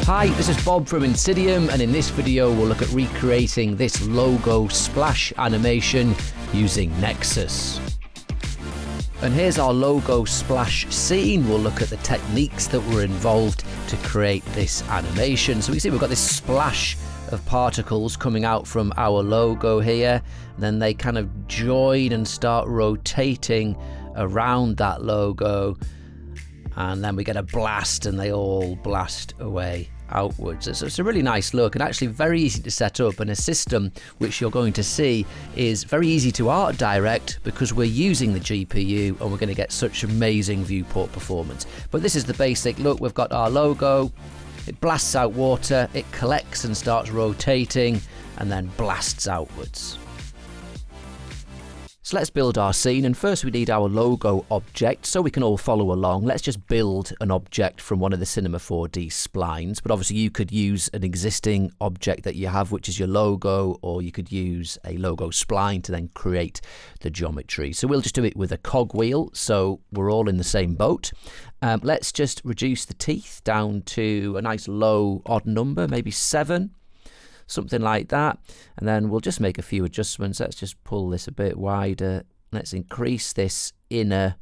Hi, this is Bob from INSYDIUM, and in this video we'll look at recreating this logo splash animation using Nexus. And here's our logo splash scene. We'll look at the techniques that were involved to create this animation. So we see we've got this splash of particles coming out from our logo here, and then they kind of join and start rotating around that logo, and then we get a blast and they all blast away outwards. So it's a really nice look and actually very easy to set up, and a system which you're going to see is very easy to art direct because we're using the GPU and we're going to get such amazing viewport performance. But this is the basic look. We've got our logo, it blasts out water, it collects and starts rotating and then blasts outwards. So let's build our scene, and first we need our logo object so we can all follow along. Let's just build an object from one of the Cinema 4D splines, but obviously you could use an existing object that you have, which is your logo, or you could use a logo spline to then create the geometry. So we'll just do it with a cogwheel so we're all in the same boat. Let's just reduce the teeth down to a nice low odd number, maybe 7. Something like that, and then we'll just make a few adjustments. Let's just pull this a bit wider. Let's increase this inner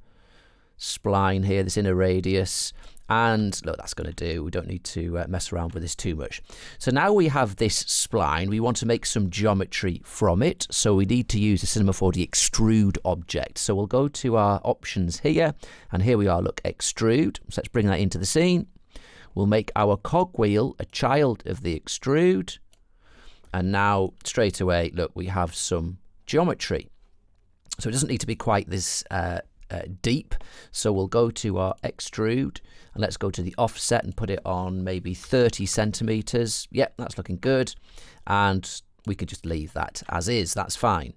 spline here, this inner radius, and look, that's going to do. We don't need to mess around with this too much. So now we have this spline. We want to make some geometry from it, so we need to use the Cinema 4D Extrude Object. So we'll go to our options here, and here we are, look, Extrude. So let's bring that into the scene. We'll make our cogwheel a child of the extrude. And now straight away, look, we have some geometry. So it doesn't need to be quite this deep. So we'll go to our extrude and let's go to the offset and put it on maybe 30 centimeters. Yep, that's looking good. And we could just leave that as is. That's fine.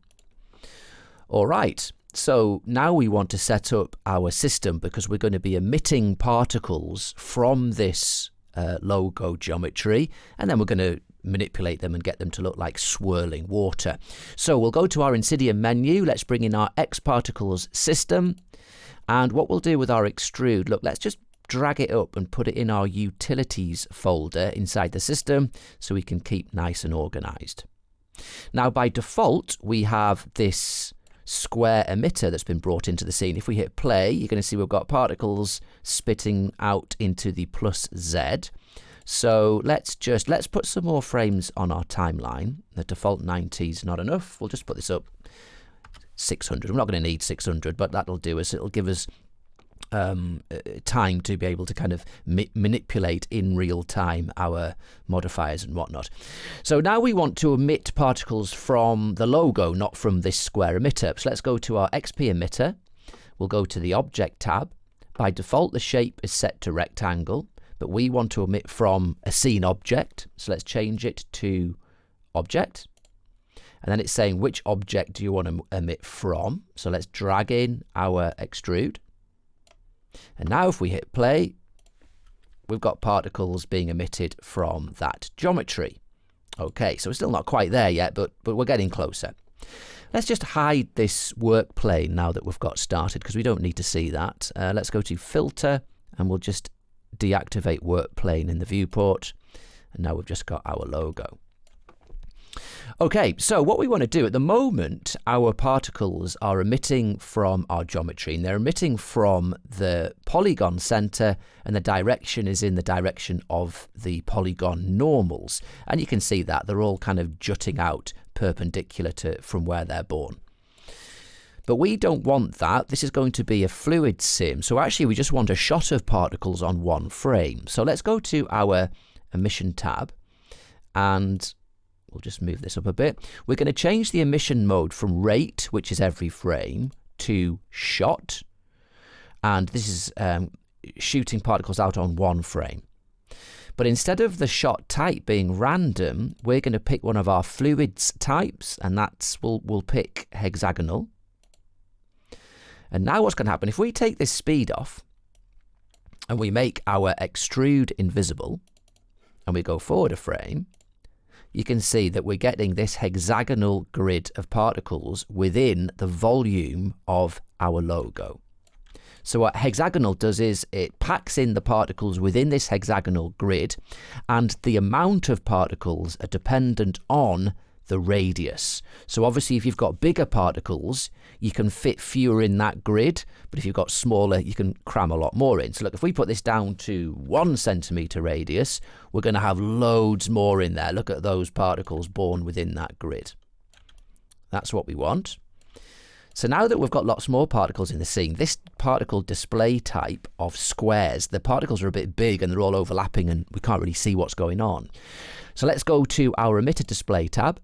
All right. So now we want to set up our system because we're going to be emitting particles from this logo geometry, and then we're going to manipulate them and get them to look like swirling water. So we'll go to our INSYDIUM menu. Let's bring in our X particles system, and what we'll do with our extrude, look, let's just drag it up and put it in our utilities folder inside the system so we can keep nice and organized. Now by default we have this square emitter that's been brought into the scene. If we hit play, you're going to see we've got particles spitting out into the +Z. So let's put some more frames on our timeline. The default 90 is not enough. We'll just put this up 600. We're not going to need 600, but that'll do us. It'll give us time to be able to kind of manipulate in real time our modifiers and whatnot. So now we want to emit particles from the logo, not from this square emitter. So let's go to our XP emitter. We'll go to the Object tab. By default, the shape is set to rectangle, but we want to emit from a scene object. So let's change it to Object. And then it's saying which object do you want to emit from. So let's drag in our extrude. And now if we hit play, we've got particles being emitted from that geometry. Okay, so we're still not quite there yet, but we're getting closer. Let's just hide this work plane now that we've got started because we don't need to see that. Let's go to Filter and we'll just deactivate work plane in the viewport, and now we've just got our logo. Okay, so what we want to do at the moment, our particles are emitting from our geometry, and they're emitting from the polygon center, and the direction is in the direction of the polygon normals, and you can see that they're all kind of jutting out perpendicular to from where they're born. But we don't want that. This is going to be a fluid sim. So actually we just want a shot of particles on one frame. So let's go to our emission tab and we'll just move this up a bit. We're going to change the emission mode from rate, which is every frame, to shot. And this is shooting particles out on one frame. But instead of the shot type being random, we're going to pick one of our fluids types, and we'll pick hexagonal. And now what's going to happen, if we take this speed off and we make our extrude invisible and we go forward a frame, you can see that we're getting this hexagonal grid of particles within the volume of our logo. So what hexagonal does is it packs in the particles within this hexagonal grid, and the amount of particles are dependent on the radius. So obviously if you've got bigger particles, you can fit fewer in that grid, but if you've got smaller, you can cram a lot more in. So look, if we put this down to 1 centimeter radius, we're going to have loads more in there. Look at those particles born within that grid. That's what we want. So now that we've got lots more particles in the scene, this particle display type of squares, the particles are a bit big and they're all overlapping and we can't really see what's going on. So let's go to our emitter display tab,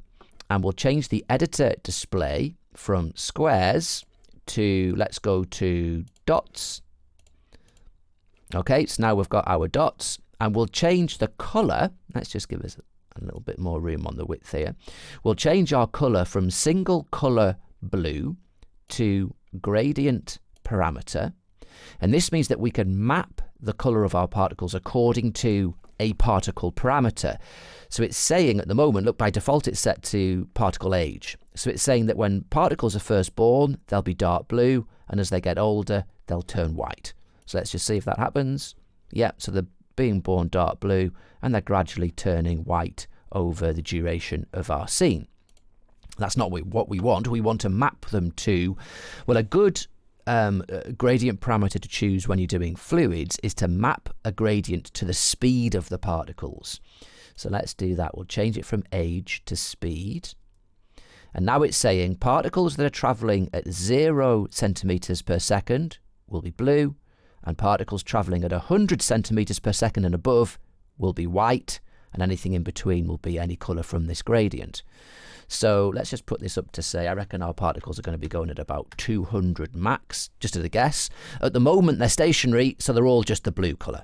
and we'll change the editor display from squares to, let's go to dots. Okay, so now we've got our dots, and we'll change the color. Let's just give us a little bit more room on the width here. We'll change our color from single color blue to gradient parameter. And this means that we can map the color of our particles according to a particle parameter. So it's saying at the moment, look, by default it's set to particle age. So it's saying that when particles are first born, they'll be dark blue, and as they get older, they'll turn white. So let's just see if that happens. Yeah, so they're being born dark blue, and they're gradually turning white over the duration of our scene. That's not what we want. We want to map them to, well, a good gradient parameter to choose when you're doing fluids is to map a gradient to the speed of the particles. So let's do that. We'll change it from age to speed. And now it's saying particles that are traveling at 0 centimeters per second will be blue, and particles traveling at 100 centimeters per second and above will be white, and anything in between will be any color from this gradient. So let's just put this up to say, I reckon our particles are going to be going at about 200 max, just as a guess. At the moment, they're stationary, so they're all just the blue color.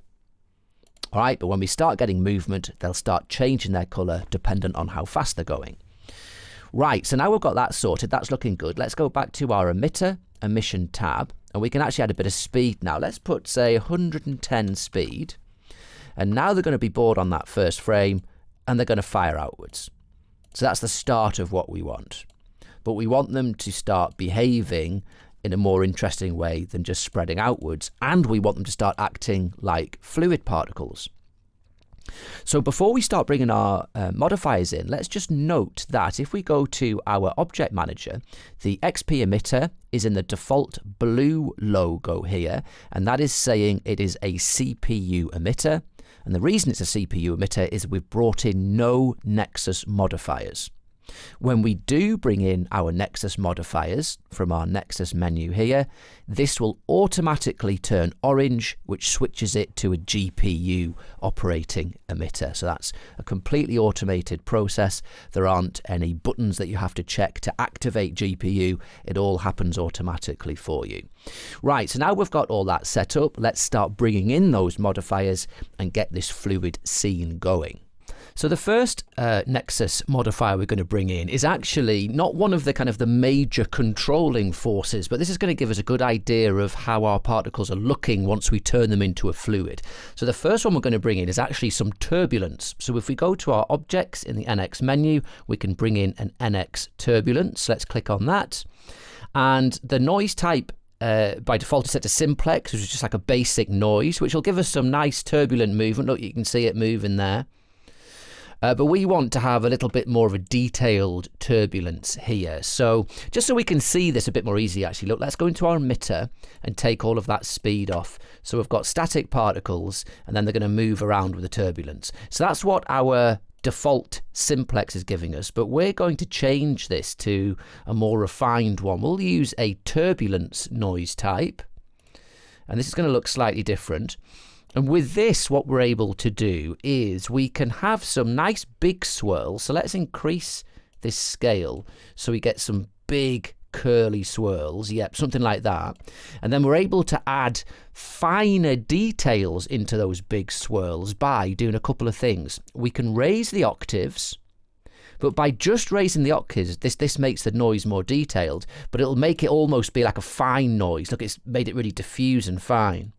All right, but when we start getting movement, they'll start changing their color dependent on how fast they're going. Right, so now we've got that sorted. That's looking good. Let's go back to our emitter emission tab, and we can actually add a bit of speed now. Let's put, say, 110 speed. And now they're going to be bored on that first frame, and they're going to fire outwards. So that's the start of what we want. But we want them to start behaving in a more interesting way than just spreading outwards, and we want them to start acting like fluid particles. So before we start bringing our modifiers in, let's just note that if we go to our object manager, the XP emitter is in the default blue logo here, and that is saying it is a CPU emitter. And the reason it's a CPU emitter is we've brought in no Nexus modifiers. When we do bring in our Nexus modifiers from our Nexus menu here, this will automatically turn orange, which switches it to a GPU operating emitter. So that's a completely automated process. There aren't any buttons that you have to check to activate GPU. It all happens automatically for you. Right, so now we've got all that set up. Let's start bringing in those modifiers and get this fluid scene going. So the first Nexus modifier we're going to bring in is actually not one of the major controlling forces, but this is going to give us a good idea of how our particles are looking once we turn them into a fluid. So the first one we're going to bring in is actually some turbulence. So if we go to our objects in the NX menu, we can bring in an NX turbulence. Let's click on that. And the noise type by default is set to simplex, which is just like a basic noise, which will give us some nice turbulent movement. Look, you can see it moving there. But we want to have a little bit more of a detailed turbulence here. So just so we can see this a bit more easily, actually, look, let's go into our emitter and take all of that speed off. So we've got static particles, and then they're going to move around with the turbulence. So that's what our default simplex is giving us, but we're going to change this to a more refined one. We'll use a turbulence noise type, and this is going to look slightly different. And with this, what we're able to do is we can have some nice big swirls. So let's increase this scale so we get some big curly swirls. Yep, something like that. And then we're able to add finer details into those big swirls by doing a couple of things. We can raise the octaves, but by just raising the octaves, this makes the noise more detailed, but it'll make it almost be like a fine noise. Look, it's made it really diffuse and fine.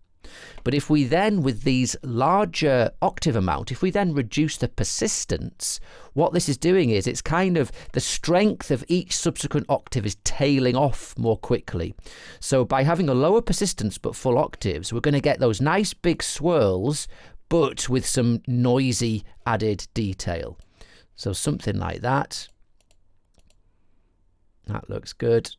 But if we then, with these larger octave amount, if we then reduce the persistence, what this is doing is it's kind of the strength of each subsequent octave is tailing off more quickly. So by having a lower persistence but full octaves, we're going to get those nice big swirls, but with some noisy added detail. So something like that. That looks good.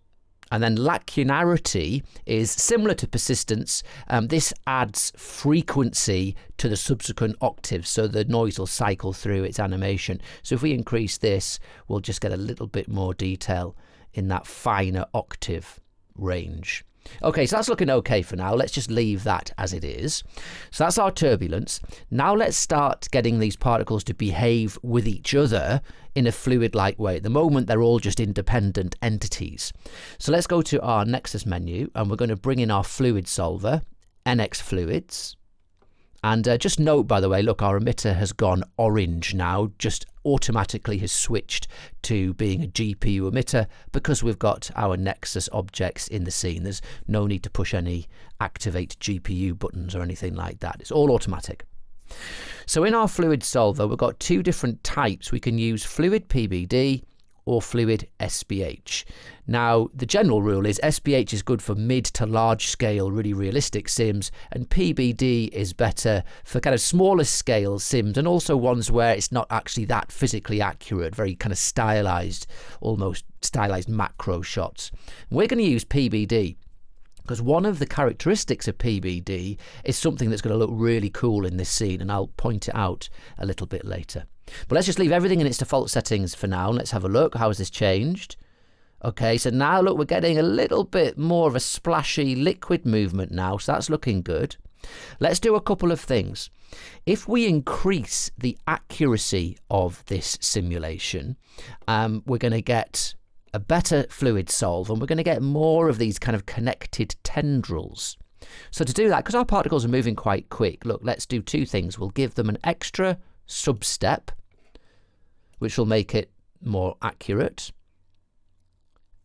And then lacunarity is similar to persistence. This adds frequency to the subsequent octaves, so the noise will cycle through its animation. So if we increase this, we'll just get a little bit more detail in that finer octave range. Okay, so that's looking okay for now. Let's just leave that as it is. So that's our turbulence. Now let's start getting these particles to behave with each other in a fluid-like way. At the moment, they're all just independent entities. So let's go to our Nexus menu, and we're going to bring in our fluid solver, nxFluids. And just note, by the way, look, our emitter has gone orange now, just automatically has switched to being a GPU emitter because we've got our Nexus objects in the scene. There's no need to push any activate GPU buttons or anything like that. It's all automatic. So in our fluid solver, we've got two different types. We can use fluid PBD or fluid SPH. Now, the general rule is SPH is good for mid to large scale, really realistic sims, and PBD is better for kind of smaller scale sims and also ones where it's not actually that physically accurate, very kind of stylized, almost stylized macro shots. We're going to use PBD because one of the characteristics of PBD is something that's going to look really cool in this scene, and I'll point it out a little bit later. But let's just leave everything in its default settings for now. Let's have a look. How has this changed? Okay, so now look, we're getting a little bit more of a splashy liquid movement now, so that's looking good. Let's do a couple of things. If we increase the accuracy of this simulation, we're going to get a better fluid solve, and we're going to get more of these kind of connected tendrils. So to do that, because our particles are moving quite quick, look, let's do two things. We'll give them an extra substep, which will make it more accurate.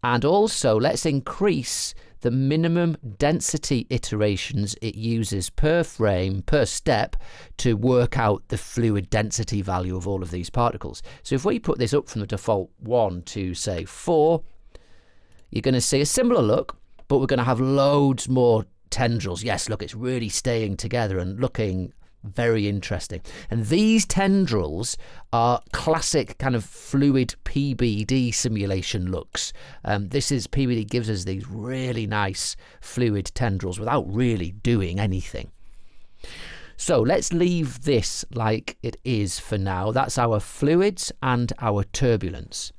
And also, let's increase the minimum density iterations it uses per frame, per step, to work out the fluid density value of all of these particles. So if we put this up from the default 1 to, say, 4, you're going to see a similar look, but we're going to have loads more tendrils. Yes, look, it's really staying together and looking very interesting. And these tendrils are classic kind of fluid PBD simulation looks. This is PBD gives us these really nice fluid tendrils without really doing anything. So let's leave this like it is for now. That's our fluids and our turbulence.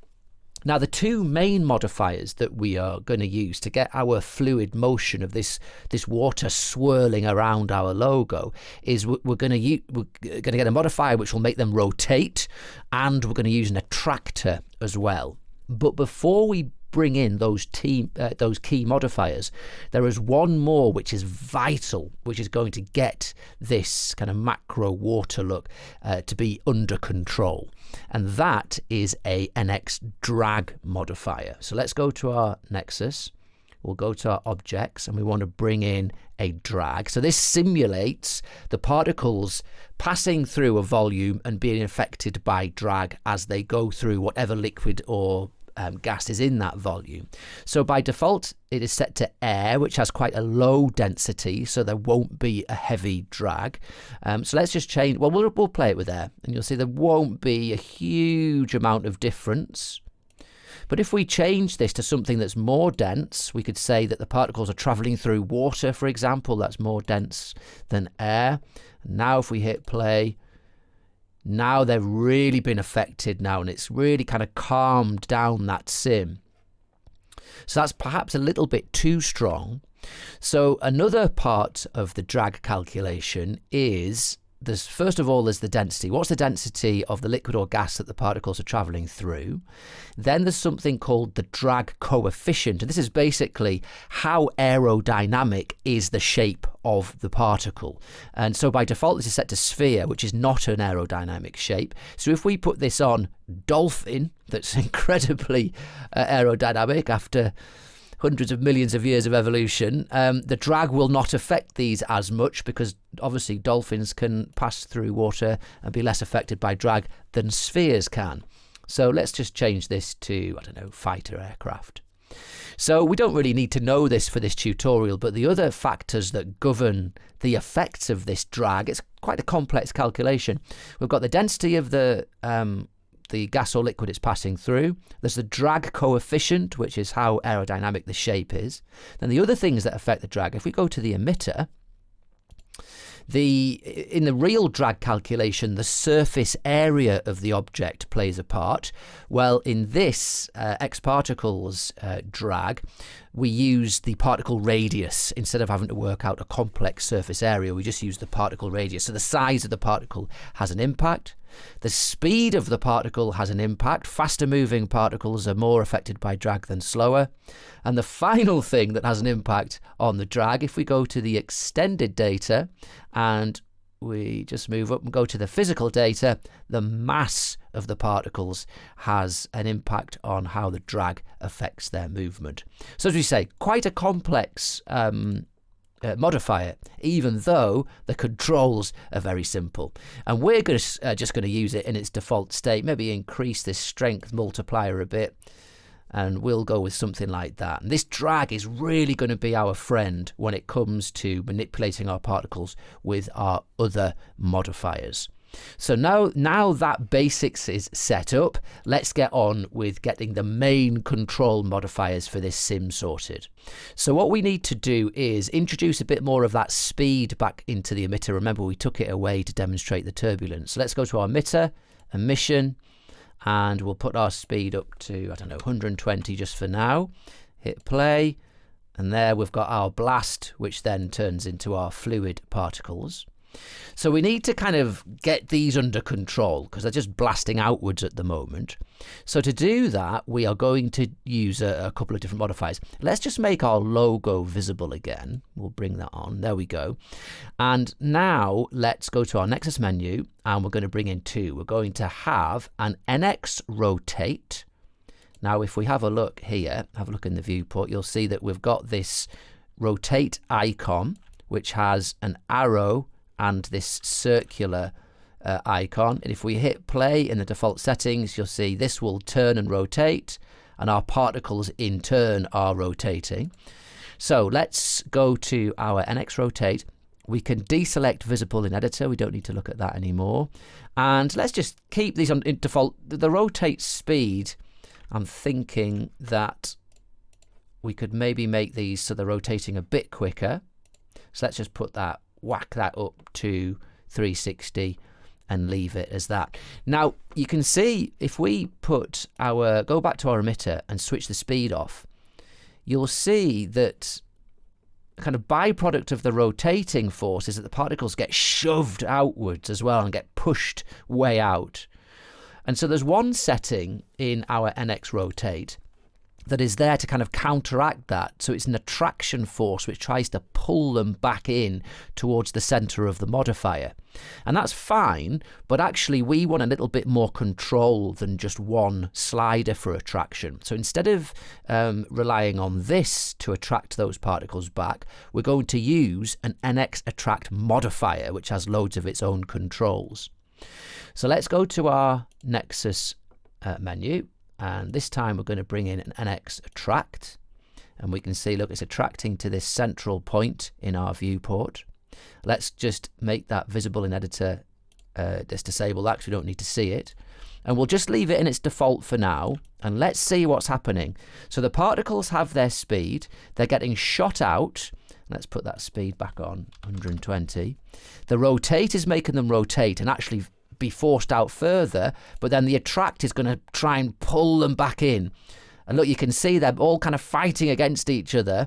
Now, the two main modifiers that we are going to use to get our fluid motion of this water swirling around our logo is we're going to get a modifier which will make them rotate, and we're going to use an attractor as well. But before we bring in those key modifiers, there is one more which is vital, which is going to get this kind of macro water look to be under control, and that is a NX drag modifier. So let's go to our Nexus, we'll go to our objects, and we want to bring in a drag. So this simulates the particles passing through a volume and being affected by drag as they go through whatever liquid or gas is in that volume. So by default it is set to air, which has quite a low density, so there won't be a heavy drag. So let's just change, well, we'll play it with air, and you'll see there won't be a huge amount of difference. But if we change this to something that's more dense, we could say that the particles are traveling through water, for example. That's more dense than air. And now if we hit play, now they've really been affected now, and it's really kind of calmed down that sim. So that's perhaps a little bit too strong. So another part of the drag calculation is, first of all, there's the density. What's the density of the liquid or gas that the particles are traveling through? Then there's something called the drag coefficient, and this is basically how aerodynamic is the shape of the particle. And so by default this is set to sphere, which is not an aerodynamic shape. So if we put this on dolphin, that's incredibly aerodynamic after hundreds of millions of years of evolution, the drag will not affect these as much because obviously dolphins can pass through water and be less affected by drag than spheres can. So let's just change this to, I don't know, fighter aircraft. So we don't really need to know this for this tutorial, but the other factors that govern the effects of this drag, it's quite a complex calculation. We've got the density of the gas or liquid it's passing through. There's the drag coefficient, which is how aerodynamic the shape is. Then the other things that affect the drag, if we go to the emitter, in the real drag calculation, the surface area of the object plays a part. Well, in this X-particles drag, we use the particle radius. Instead of having to work out a complex surface area, we just use the particle radius. So the size of the particle has an impact. The speed of the particle has an impact. Faster moving particles are more affected by drag than slower. And the final thing that has an impact on the drag, if we go to the extended data and we just move up and go to the physical data, the mass of the particles has an impact on how the drag affects their movement. So as we say, quite a complex modifier, even though the controls are very simple. And we're just going to use it in its default state, maybe increase this strength multiplier a bit, and we'll go with something like that. And this drag is really going to be our friend when it comes to manipulating our particles with our other modifiers. So now that basics is set up, let's get on with getting the main control modifiers for this sim sorted. So what we need to do is introduce a bit more of that speed back into the emitter. Remember, we took it away to demonstrate the turbulence. So let's go to our emitter, emission, and we'll put our speed up to, I don't know, 120 just for now. Hit play, and there we've got our blast, which then turns into our fluid particles. So we need to kind of get these under control because they're just blasting outwards at the moment. So to do that, we are going to use a couple of different modifiers. Let's just make our logo visible again. We'll bring that on. There we go. And now let's go to our Nexus menu and we're going to bring in two. We're going to have an NX rotate. Now, if we have a look here, have a look in the viewport, you'll see that we've got this rotate icon, which has an arrow and this circular icon. And if we hit play in the default settings, you'll see this will turn and rotate, and our particles in turn are rotating. So let's go to our NX rotate. We can deselect visible in editor. We don't need to look at that anymore. And let's just keep these on in default. The rotate speed, I'm thinking that we could maybe make these so they're rotating a bit quicker. So let's just put that, whack that up to 360 and leave it as that. Now you can see if we put go back to our emitter and switch the speed off, you'll see that kind of byproduct of the rotating force is that the particles get shoved outwards as well and get pushed way out. And so there's one setting in our NX rotate that is there to kind of counteract that. So it's an attraction force which tries to pull them back in towards the center of the modifier. And that's fine, but actually we want a little bit more control than just one slider for attraction. So instead of relying on this to attract those particles back, we're going to use an NX Attract Modifier, which has loads of its own controls. So let's go to our Nexus menu. And this time we're going to bring in an NX Attract. And we can see, look, it's attracting to this central point in our viewport. Let's just make that visible in editor, just disable that because we don't need to see it. And we'll just leave it in its default for now. And let's see what's happening. So the particles have their speed. They're getting shot out. Let's put that speed back on, 120. The rotate is making them rotate and actually be forced out further, but then the attract is going to try and pull them back in. And look, you can see they're all kind of fighting against each other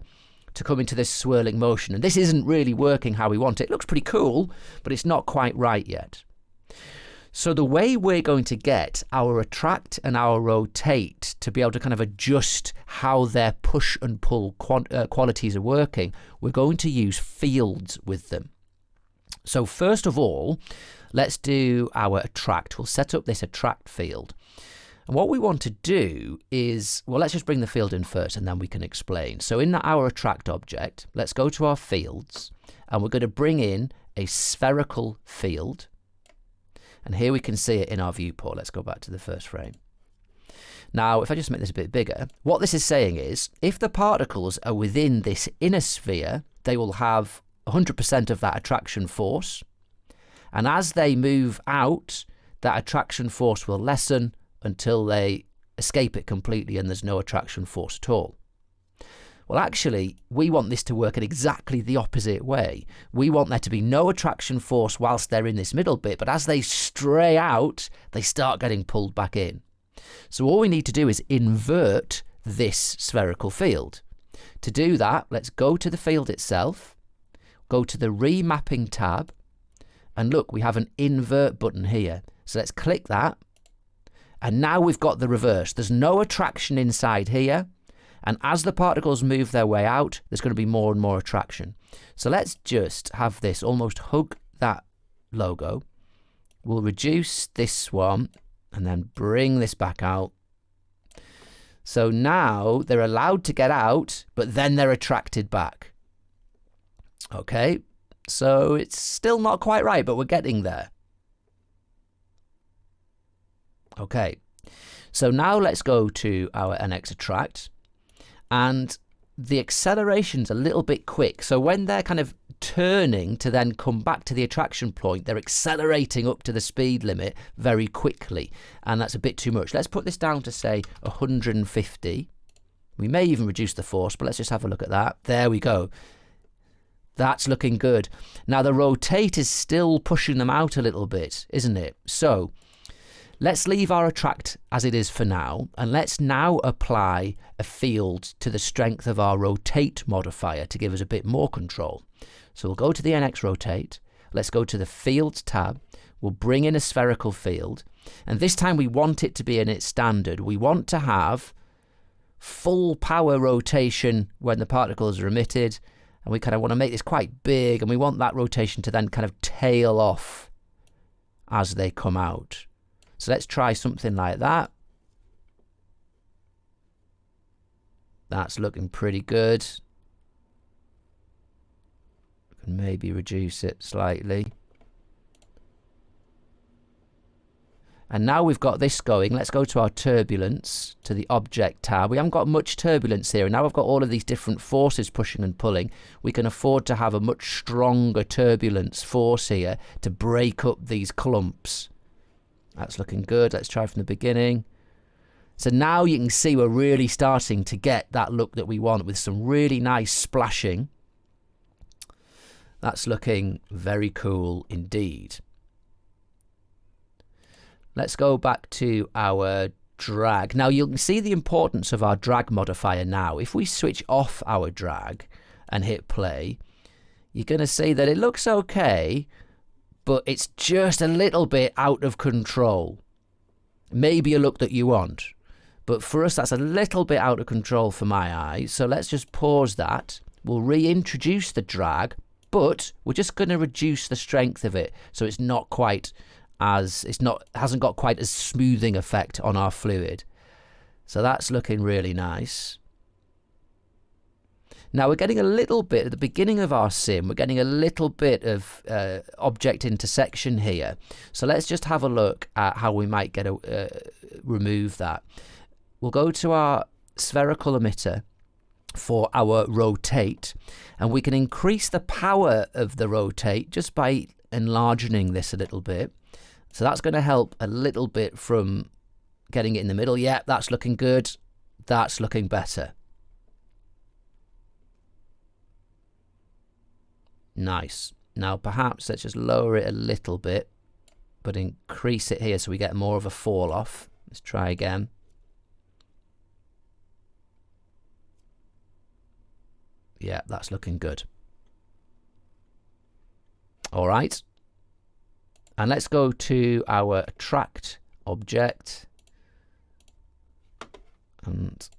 to come into this swirling motion. And this isn't really working how we want it. It looks pretty cool, but it's not quite right yet. So the way we're going to get our attract and our rotate to be able to kind of adjust how their push and pull qualities are working, we're going to use fields with them. So first of all, let's do our attract. We'll set up this attract field. And what we want to do is, well, let's just bring the field in first and then we can explain. So in our Attract object, let's go to our fields and we're going to bring in a spherical field. And here we can see it in our viewport. Let's go back to the first frame. Now, if I just make this a bit bigger, what this is saying is if the particles are within this inner sphere, they will have 100% of that attraction force. And as they move out, that attraction force will lessen until they escape it completely and there's no attraction force at all. Well, actually, we want this to work in exactly the opposite way. We want there to be no attraction force whilst they're in this middle bit, but as they stray out, they start getting pulled back in. So all we need to do is invert this spherical field. To do that, let's go to the field itself, go to the Remapping tab, and look, we have an Invert button here. So let's click that. And now we've got the reverse. There's no attraction inside here. And as the particles move their way out, there's going to be more and more attraction. So let's just have this almost hug that logo. We'll reduce this one and then bring this back out. So now they're allowed to get out, but then they're attracted back. Okay, so it's still not quite right, but we're getting there. Okay, so now let's go to our NX Attract, and the acceleration's a little bit quick. So when they're kind of turning to then come back to the attraction point, they're accelerating up to the speed limit very quickly, and that's a bit too much. Let's put this down to say 150. We may even reduce the force, but let's just have a look at that. There we go. That's looking good. Now the rotate is still pushing them out a little bit, isn't it? So let's leave our attract as it is for now, and let's now apply a field to the strength of our rotate modifier to give us a bit more control. So we'll go to the NX Rotate, let's go to the Fields tab, we'll bring in a spherical field, and this time we want it to be in its standard. We want to have full power rotation when the particles are emitted, and we kind of want to make this quite big, and we want that rotation to then kind of tail off as they come out. So let's try something like that. That's looking pretty good. We can maybe reduce it slightly. And now we've got this going, let's go to our Turbulence, to the Object tab. We haven't got much turbulence here, and now we've got all of these different forces pushing and pulling. We can afford to have a much stronger turbulence force here to break up these clumps. That's looking good. Let's try from the beginning. So now you can see we're really starting to get that look that we want with some really nice splashing. That's looking very cool indeed. Let's go back to our drag. Now you can see the importance of our drag modifier now. If we switch off our drag and hit play, you're going to see that it looks okay, but it's just a little bit out of control. Maybe a look that you want, but for us that's a little bit out of control for my eyes. So let's just pause that. We'll reintroduce the drag, but we're just going to reduce the strength of it so it's not quite as hasn't got quite as smoothing effect on our fluid. So that's looking really nice. Now we're getting a little bit at the beginning of our sim, we're getting a little bit of object intersection here. So let's just have a look at how we might get remove that. We'll go to our spherical emitter for our rotate, and we can increase the power of the rotate just by enlarging this a little bit. So that's going to help a little bit from getting it in the middle. Yeah, that's looking good. That's looking better. Nice. Now perhaps let's just lower it a little bit, but increase it here so we get more of a fall off. Let's try again. Yeah, that's looking good. All right. And let's go to our Attract Object. And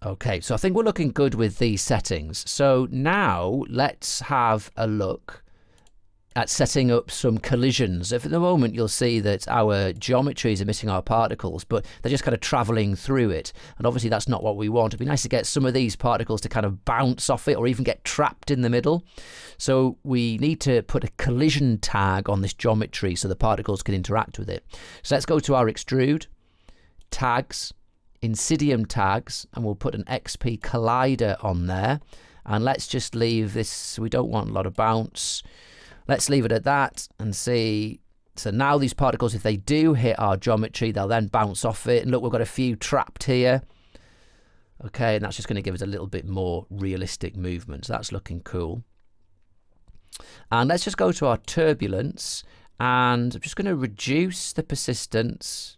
Okay, so I think we're looking good with these settings. So now let's have a look at setting up some collisions. If at the moment you'll see that our geometry is emitting our particles, but they're just kind of traveling through it. And obviously that's not what we want. It'd be nice to get some of these particles to kind of bounce off it or even get trapped in the middle. So we need to put a collision tag on this geometry so the particles can interact with it. So let's go to our extrude, tags, INSYDIUM tags, and we'll put an XP collider on there. And let's just leave this, we don't want a lot of bounce. Let's leave it at that and see. So now these particles, if they do hit our geometry, they'll then bounce off it. And look, we've got a few trapped here. Okay, and that's just going to give us a little bit more realistic movement. So that's looking cool. And let's just go to our turbulence. And I'm just going to reduce the persistence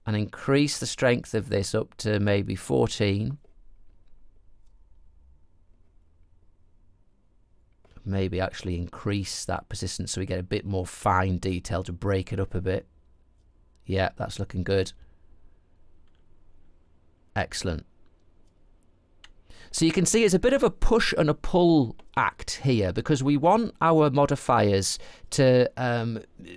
and increase the strength of this up to maybe 14. Maybe actually increase that persistence so we get a bit more fine detail to break it up a bit. Yeah, that's looking good. Excellent. So you can see it's a bit of a push and a pull act here because we want our modifiers to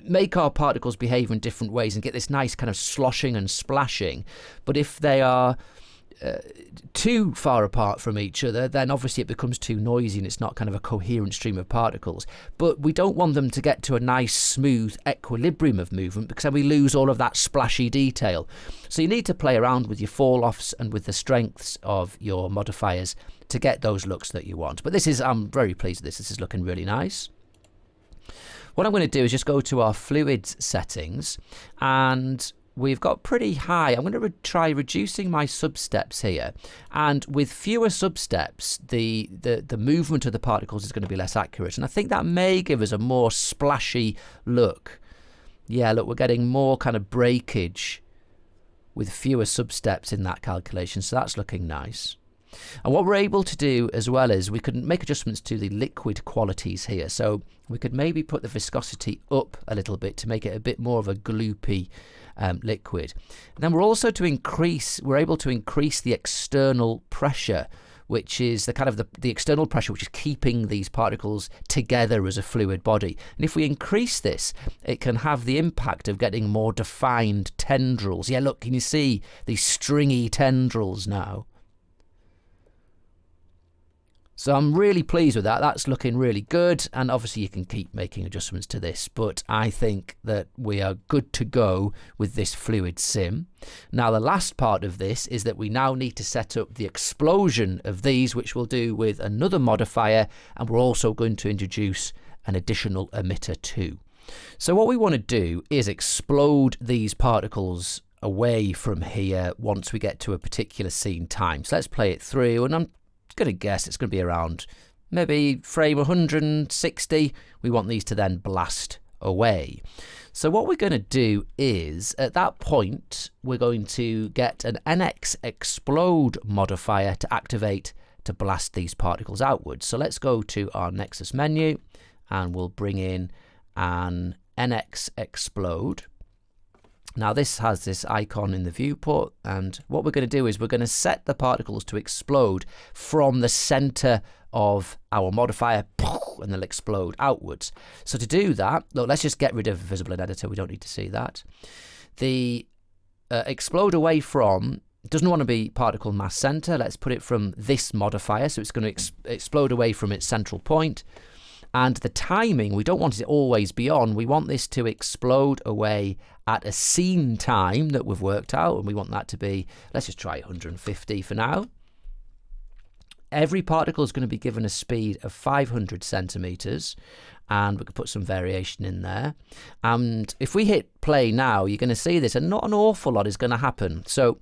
make our particles behave in different ways and get this nice kind of sloshing and splashing. But if they are too far apart from each other, then obviously it becomes too noisy and it's not kind of a coherent stream of particles. But we don't want them to get to a nice smooth equilibrium of movement because then we lose all of that splashy detail. So you need to play around with your fall-offs and with the strengths of your modifiers to get those looks that you want. But this is, I'm very pleased with this. This is looking really nice. What I'm going to do is just go to our fluids settings, and we've got pretty high. I'm going to try reducing my substeps here, and with fewer substeps the movement of the particles is going to be less accurate, and I think that may give us a more splashy look. Yeah, look, we're getting more kind of breakage with fewer substeps in that calculation, so that's looking nice. And what we're able to do as well is we can make adjustments to the liquid qualities here. So we could maybe put the viscosity up a little bit to make it a bit more of a gloopy liquid. And then we're also we're able to increase the external pressure, which is the kind of the external pressure which is keeping these particles together as a fluid body. And if we increase this, it can have the impact of getting more defined tendrils. Yeah, look, can you see these stringy tendrils now? So I'm really pleased with that. That's looking really good, and obviously you can keep making adjustments to this, but I think that we are good to go with this fluid sim. Now the last part of this is that we now need to set up the explosion of these, which we'll do with another modifier, and we're also going to introduce an additional emitter too. So what we want to do is explode these particles away from here once we get to a particular scene time. So let's play it through, and I'm going to guess it's going to be around maybe frame 160. We want these to then blast away. So what we're going to do is at that point we're going to get an nxExplode modifier to activate to blast these particles outwards. So let's go to our Nexus menu and we'll bring in an nxExplode. Now this has this icon in the viewport, and what we're going to do is we're going to set the particles to explode from the center of our modifier, and they'll explode outwards. So to do that, look, let's just get rid of visible in editor. We don't need to see that. The explode away from doesn't want to be particle mass center. Let's put it from this modifier, so it's going to explode away from its central point. And the timing, we don't want it to always be on. We want this to explode away at a scene time that we've worked out, and we want that to be, let's just try 150 for now. Every particle is going to be given a speed of 500 centimeters, and we could put some variation in there. And if we hit play now, you're going to see this, and not an awful lot is going to happen. So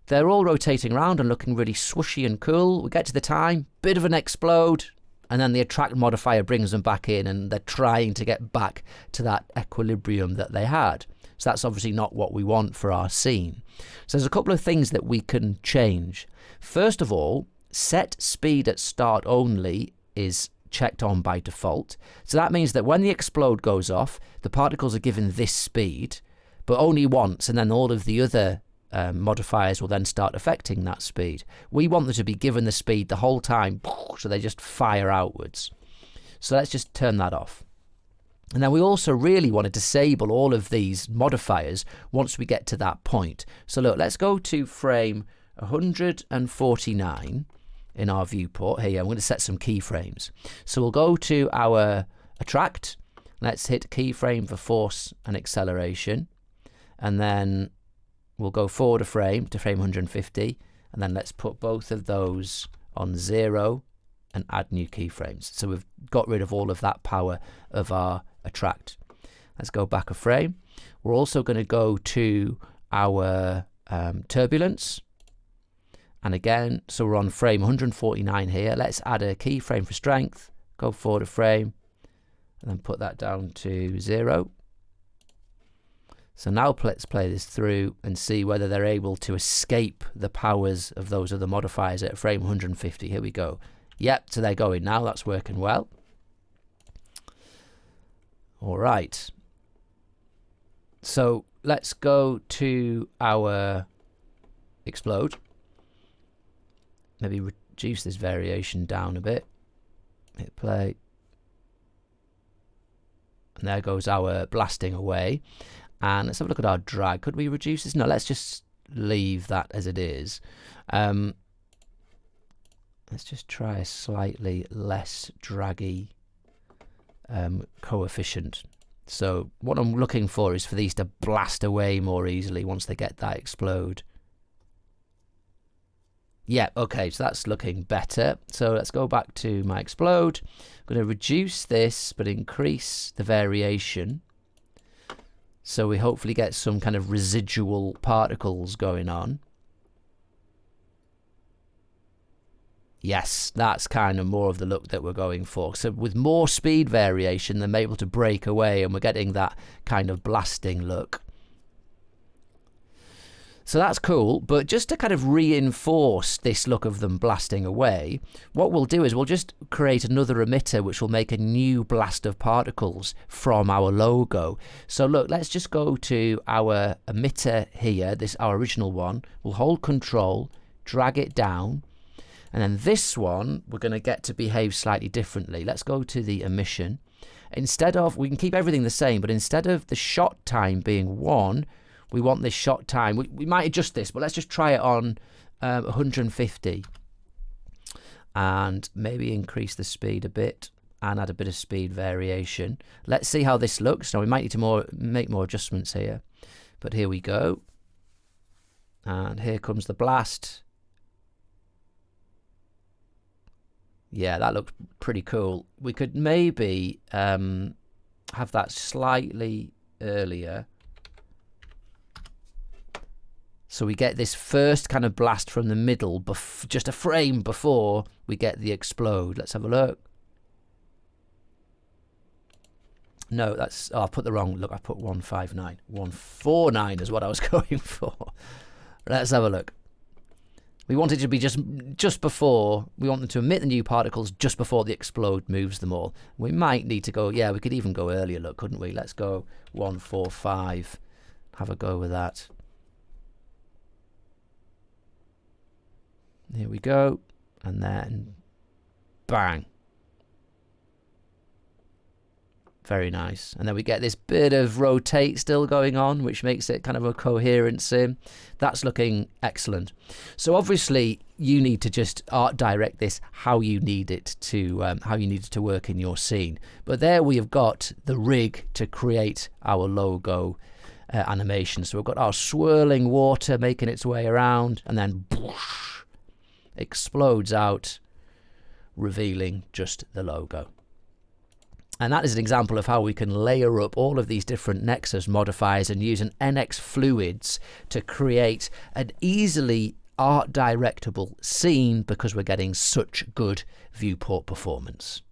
they're all rotating around and looking really swooshy and cool. We get to the time, bit of an explode, and then the Attract Modifier brings them back in, and they're trying to get back to that equilibrium that they had. So that's obviously not what we want for our scene. So there's a couple of things that we can change. First of all, set speed at start only is checked on by default. So that means that when the explode goes off, the particles are given this speed, but only once, and then all of the other modifiers will then start affecting that speed. We want them to be given the speed the whole time, so they just fire outwards. So let's just turn that off. And then we also really want to disable all of these modifiers once we get to that point. So look, let's go to frame 149 in our viewport. Here, I'm going to set some keyframes. So we'll go to our Attract. Let's hit keyframe for force and acceleration. And then we'll go forward a frame to frame 150. And then let's put both of those on 0 and add new keyframes. So we've got rid of all of that power of our Attract. Let's go back a frame. We're also going to go to our Turbulence. And again, so we're on frame 149 here. Let's add a keyframe for strength. Go forward a frame. And then put that down to 0. So now let's play this through and see whether they're able to escape the powers of those other modifiers at frame 150. Here we go. Yep, so they're going now. That's working well. All right. So let's go to our Explode. Maybe reduce this variation down a bit. Hit play. And there goes our blasting away. And let's have a look at our drag. Could we reduce this? No, let's just leave that as it is. Let's just try a slightly less draggy coefficient. So what I'm looking for is for these to blast away more easily once they get that explode. Yeah, okay, so that's looking better. So let's go back to my Explode. I'm going to reduce this but increase the variation. So we hopefully get some kind of residual particles going on. Yes, that's kind of more of the look that we're going for. So with more speed variation, they're able to break away and we're getting that kind of blasting look. So that's cool, but just to kind of reinforce this look of them blasting away, what we'll do is we'll just create another emitter which will make a new blast of particles from our logo. So look, let's just go to our emitter here, this our original one. We'll hold Control, drag it down, and then this one we're going to get to behave slightly differently. Let's go to the emission. Instead of, we can keep everything the same, but instead of the shot time being 1, we want this shot time. We might adjust this, but let's just try it on 150 and maybe increase the speed a bit and add a bit of speed variation. Let's see how this looks. Now we might need to make more adjustments here, but here we go. And here comes the blast. Yeah, that looked pretty cool. We could maybe have that slightly earlier. So we get this first kind of blast from the middle, just a frame before we get the explode. Let's have a look. No, that's, oh, I put the wrong, look, I put 159. 149 is what I was going for. Let's have a look. We want it to be just before, we want them to emit the new particles just before the explode moves them all. We might need to go, yeah, we could even go earlier, look, couldn't we? Let's go 145. Have a go with that. Here we go, and then bang. Very nice. And then we get this bit of rotate still going on, which makes it kind of a coherent sim. That's looking excellent. So obviously you need to just art direct this how you need it to work in your scene. But there we have got the rig to create our logo animation. So we've got our swirling water making its way around, and then whoosh, explodes out, revealing just the logo. And that is an example of how we can layer up all of these different Nexus modifiers and use an nxFluids to create an easily art directable scene because we're getting such good viewport performance.